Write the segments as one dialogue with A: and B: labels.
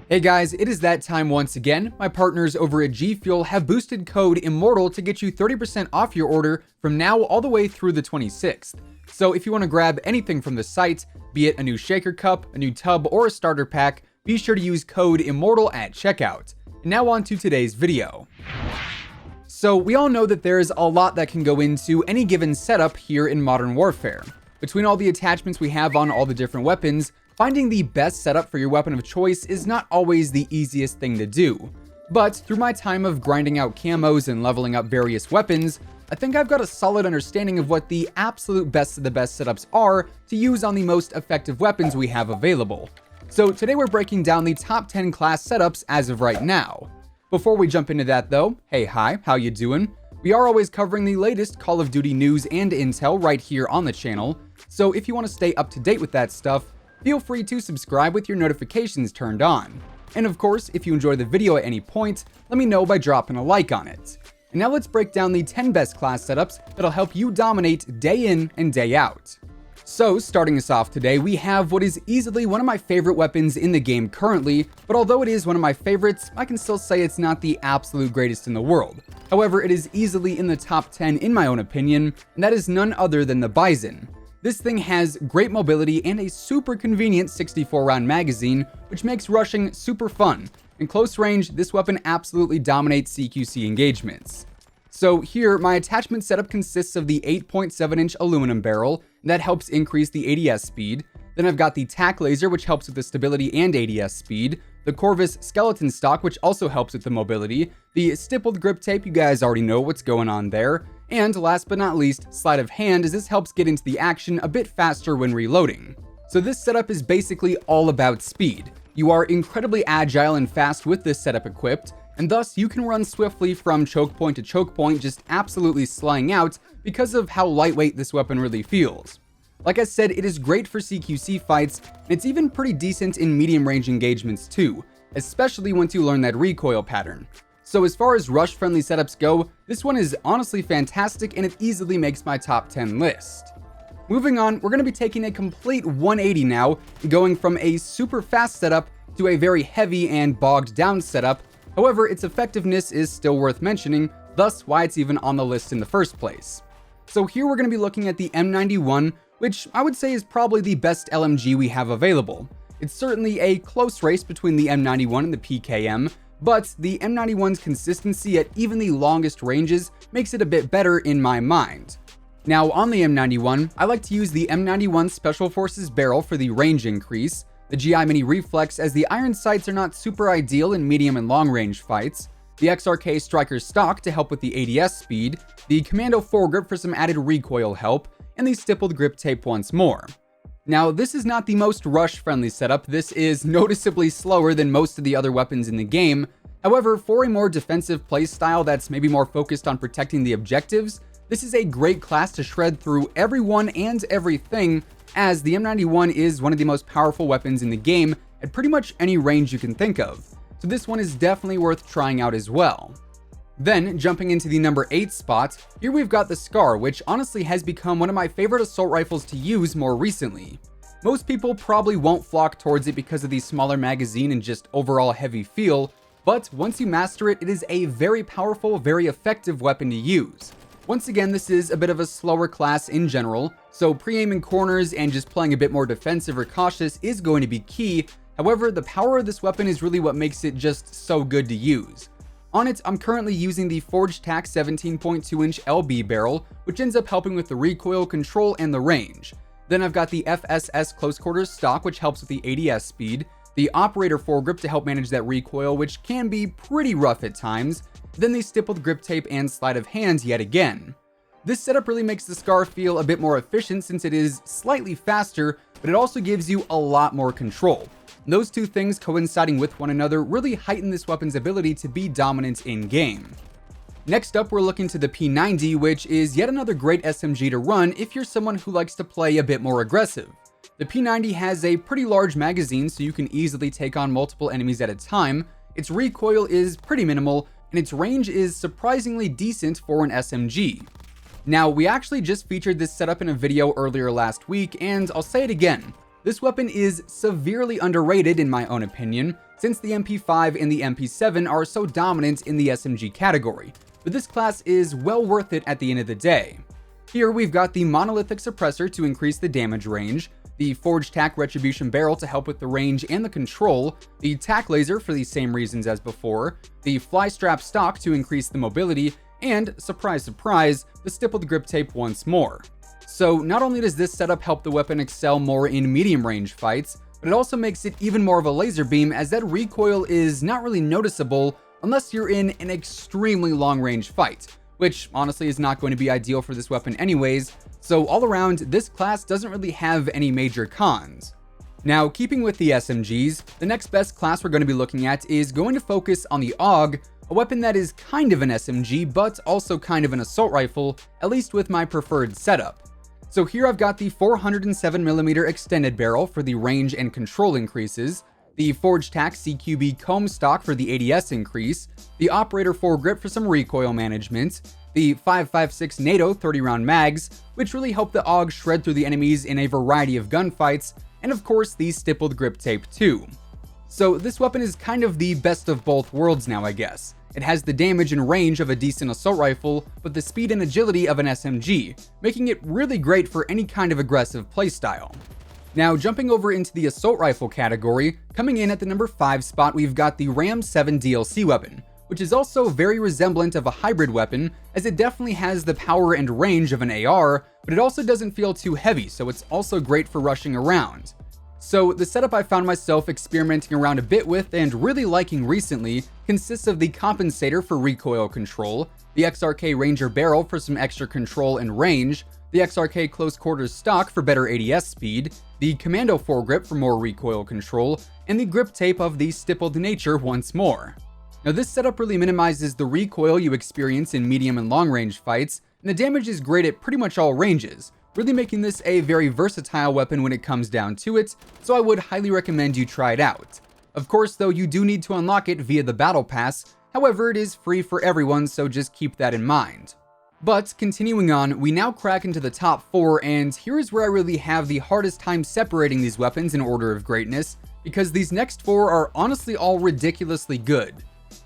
A: Hey guys, it is that time once again. My partners over at G Fuel have boosted code IMMORTAL to get you 30% off your order from now all the way through the 26th. So if you want to grab anything from the site, be it a new shaker cup, a new tub, or a starter pack, be sure to use code IMMORTAL at checkout. And now on to today's video. So we all know that there's a lot that can go into any given setup here in Modern Warfare. Between all the attachments we have on all the different weapons, finding the best setup for your weapon of choice is not always the easiest thing to do. But through my time of grinding out camos and leveling up various weapons, I think I've got a solid understanding of what the absolute best of the best setups are to use on the most effective weapons we have available. So today we're breaking down the top 10 class setups as of right now. Before we jump into that though, hey hi, how you doing? We are always covering the latest Call of Duty news and intel right here on the channel, so if you want to stay up to date with that stuff, feel free to subscribe with your notifications turned on. And of course, if you enjoy the video at any point, let me know by dropping a like on it. And now let's break down the 10 best class setups that'll help you dominate day in and day out. So, starting us off today, we have what is easily one of my favorite weapons in the game currently, but although it is one of my favorites, I can still say it's not the absolute greatest in the world. However, it is easily in the top 10 in my own opinion, and that is none other than the BIZON. This thing has great mobility and a super convenient 64-round magazine, which makes rushing super fun. In close range, this weapon absolutely dominates CQC engagements. So here, my attachment setup consists of the 8.7-inch aluminum barrel, that helps increase the ADS speed. Then I've got the tack laser, which helps with the stability and ADS speed. The Corvus skeleton stock, which also helps with the mobility. The stippled grip tape, you guys already know what's going on there. And last but not least, sleight of hand, as this helps get into the action a bit faster when reloading. So this setup is basically all about speed. You are incredibly agile and fast with this setup equipped, and thus you can run swiftly from choke point to choke point, just absolutely slaying out because of how lightweight this weapon really feels. Like I said, it is great for CQC fights, and it's even pretty decent in medium range engagements too, especially once you learn that recoil pattern. So as far as rush-friendly setups go, this one is honestly fantastic and it easily makes my top 10 list. Moving on, we're going to be taking a complete 180 now, going from a super fast setup to a very heavy and bogged down setup. However, its effectiveness is still worth mentioning, thus why it's even on the list in the first place. So here we're going to be looking at the M91, which I would say is probably the best LMG we have available. It's certainly a close race between the M91 and the PKM, but the M91's consistency at even the longest ranges makes it a bit better in my mind. Now on the M91, I like to use the M91 Special Forces barrel for the range increase, the GI Mini Reflex as the iron sights are not super ideal in medium and long range fights, the XRK Striker stock to help with the ADS speed, the Commando foregrip for some added recoil help, and the stippled grip tape once more. Now, this is not the most rush-friendly setup. This is noticeably slower than most of the other weapons in the game. However, for a more defensive playstyle that's maybe more focused on protecting the objectives, this is a great class to shred through everyone and everything, as the M91 is one of the most powerful weapons in the game at pretty much any range you can think of. So this one is definitely worth trying out as well. Then, jumping into the number 8 spot, here we've got the SCAR, which honestly has become one of my favorite assault rifles to use more recently. Most people probably won't flock towards it because of the smaller magazine and just overall heavy feel, but once you master it, it is a very powerful, very effective weapon to use. Once again, this is a bit of a slower class in general, so pre-aiming corners and just playing a bit more defensive or cautious is going to be key. However, the power of this weapon is really what makes it just so good to use. On it, I'm currently using the Forged Tack 17.2-inch LB barrel, which ends up helping with the recoil control and the range. Then I've got the FSS Close Quarters stock, which helps with the ADS speed, the Operator foregrip to help manage that recoil, which can be pretty rough at times, then the stippled grip tape and sleight of hand yet again. This setup really makes the SCAR feel a bit more efficient since it is slightly faster, but it also gives you a lot more control. Those two things coinciding with one another really heighten this weapon's ability to be dominant in-game. Next up, we're looking to the P90, which is yet another great SMG to run if you're someone who likes to play a bit more aggressive. The P90 has a pretty large magazine, so you can easily take on multiple enemies at a time, its recoil is pretty minimal, and its range is surprisingly decent for an SMG. Now, we actually just featured this setup in a video earlier last week, and I'll say it again. This weapon is severely underrated in my own opinion, since the MP5 and the MP7 are so dominant in the SMG category, but this class is well worth it at the end of the day. Here we've got the monolithic suppressor to increase the damage range, the forged tack retribution barrel to help with the range and the control, the tack laser for the same reasons as before, the fly strap stock to increase the mobility, and, surprise surprise, the stippled grip tape once more. So not only does this setup help the weapon excel more in medium range fights, but it also makes it even more of a laser beam, as that recoil is not really noticeable unless you're in an extremely long range fight, which honestly is not going to be ideal for this weapon anyways, so all around, this class doesn't really have any major cons. Now, keeping with the SMGs, the next best class we're going to be looking at is going to focus on the AUG, a weapon that is kind of an SMG, but also kind of an assault rifle, at least with my preferred setup. So here I've got the 407mm extended barrel for the range and control increases, the forged tack CQB comb stock for the ADS increase, the operator foregrip for some recoil management, the 5.56 NATO 30-round mags, which really help the AUG shred through the enemies in a variety of gunfights, and of course the stippled grip tape too. So this weapon is kind of the best of both worlds now, I guess. It has the damage and range of a decent assault rifle, but the speed and agility of an SMG, making it really great for any kind of aggressive playstyle. Now, jumping over into the assault rifle category, coming in at the number 5 spot, we've got the Ram 7 DLC weapon, which is also very resemblant of a hybrid weapon, as it definitely has the power and range of an AR, but it also doesn't feel too heavy, so it's also great for rushing around. So the setup I found myself experimenting around a bit with and really liking recently consists of the compensator for recoil control, the XRK Ranger barrel for some extra control and range, the XRK close quarters stock for better ADS speed, the commando foregrip for more recoil control, and the grip tape of the stippled nature once more. Now this setup really minimizes the recoil you experience in medium and long range fights, and the damage is great at pretty much all ranges, really making this a very versatile weapon when it comes down to it, so I would highly recommend you try it out. Of course though, you do need to unlock it via the battle pass, however it is free for everyone, so just keep that in mind. But continuing on, we now crack into the top 4, and here is where I really have the hardest time separating these weapons in order of greatness, because these next 4 are honestly all ridiculously good.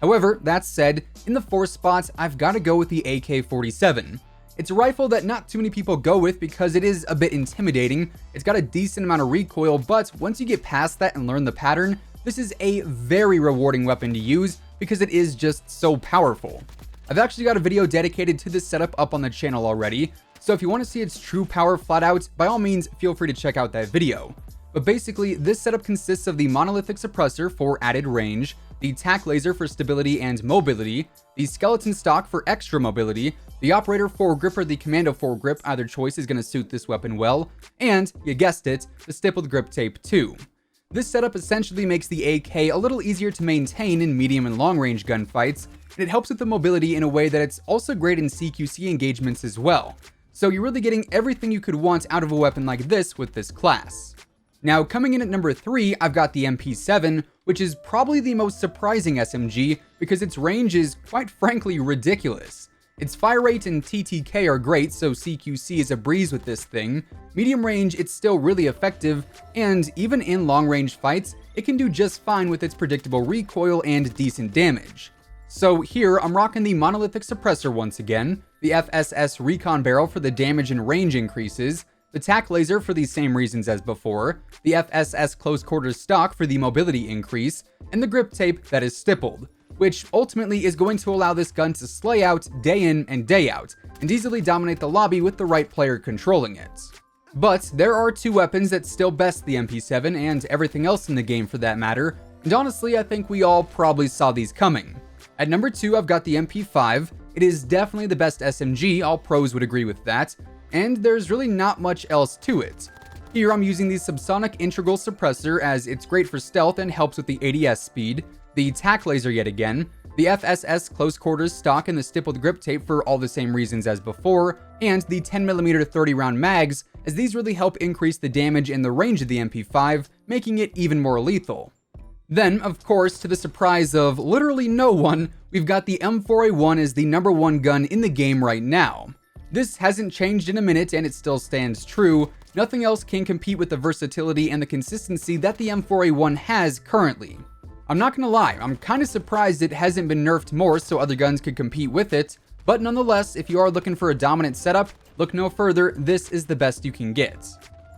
A: However, that said, in the 4th spot, I've got to go with the AK-47. It's a rifle that not too many people go with because it is a bit intimidating, it's got a decent amount of recoil, but once you get past that and learn the pattern, this is a very rewarding weapon to use because it is just so powerful. I've actually got a video dedicated to this setup up on the channel already, so if you want to see its true power flat out, by all means feel free to check out that video. But basically, this setup consists of the monolithic suppressor for added range, the tack laser for stability and mobility, the skeleton stock for extra mobility, the operator foregrip or the commando foregrip, either choice is going to suit this weapon well, and, you guessed it, the stippled grip tape too. This setup essentially makes the AK a little easier to maintain in medium and long range gunfights, and it helps with the mobility in a way that it's also great in CQC engagements as well. So you're really getting everything you could want out of a weapon like this with this class. Now, coming in at number 3, I've got the MP7, which is probably the most surprising SMG because its range is quite frankly ridiculous. Its fire rate and TTK are great, so CQC is a breeze with this thing. Medium range, it's still really effective, and even in long range fights, it can do just fine with its predictable recoil and decent damage. So here, I'm rocking the monolithic suppressor once again, the FSS recon barrel for the damage and range increases, the tack laser for the same reasons as before, the FSS close quarters stock for the mobility increase, and the grip tape that is stippled, which ultimately is going to allow this gun to slay out day in and day out, and easily dominate the lobby with the right player controlling it. But there are 2 weapons that still best the MP7 and everything else in the game for that matter, and honestly I think we all probably saw these coming. At number 2, I've got the MP5. It is definitely the best SMG, all pros would agree with that, and there's really not much else to it. Here I'm using the subsonic integral suppressor as it's great for stealth and helps with the ADS speed, the tack laser yet again, the FSS close quarters stock and the stippled grip tape for all the same reasons as before, and the 10mm 30-round mags, as these really help increase the damage and the range of the MP5, making it even more lethal. Then, of course, to the surprise of literally no one, we've got the M4A1 as the number 1 gun in the game right now. This hasn't changed in a minute and it still stands true. Nothing else can compete with the versatility and the consistency that the M4A1 has currently. I'm not gonna lie, I'm kinda surprised it hasn't been nerfed more so other guns could compete with it, but nonetheless, if you are looking for a dominant setup, look no further, this is the best you can get.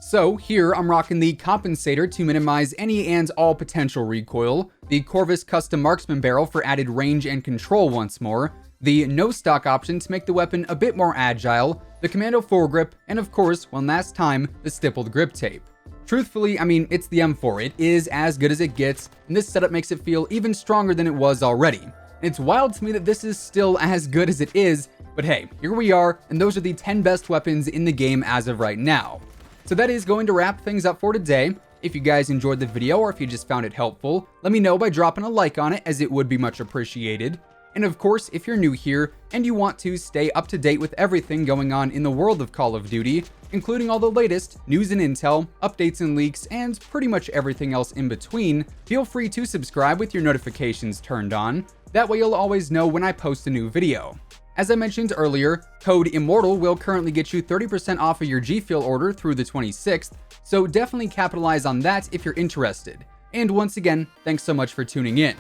A: So here I'm rocking the compensator to minimize any and all potential recoil, the Corvus custom marksman barrel for added range and control once more, the no stock option to make the weapon a bit more agile, the commando foregrip, and of course, one last time, the stippled grip tape. Truthfully, I mean, it's the M4, it is as good as it gets, and this setup makes it feel even stronger than it was already. And it's wild to me that this is still as good as it is, but hey, here we are, and those are the 10 best weapons in the game as of right now. So that is going to wrap things up for today. If you guys enjoyed the video or if you just found it helpful, let me know by dropping a like on it, as it would be much appreciated. And of course, if you're new here and you want to stay up to date with everything going on in the world of Call of Duty, including all the latest news and intel, updates and leaks, and pretty much everything else in between, feel free to subscribe with your notifications turned on. That way you'll always know when I post a new video. As I mentioned earlier, code IMMORTAL will currently get you 30% off of your G Fuel order through the 26th, so definitely capitalize on that if you're interested. And once again, thanks so much for tuning in.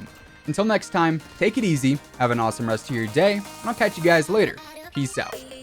A: Until next time, take it easy, have an awesome rest of your day, and I'll catch you guys later. Peace out.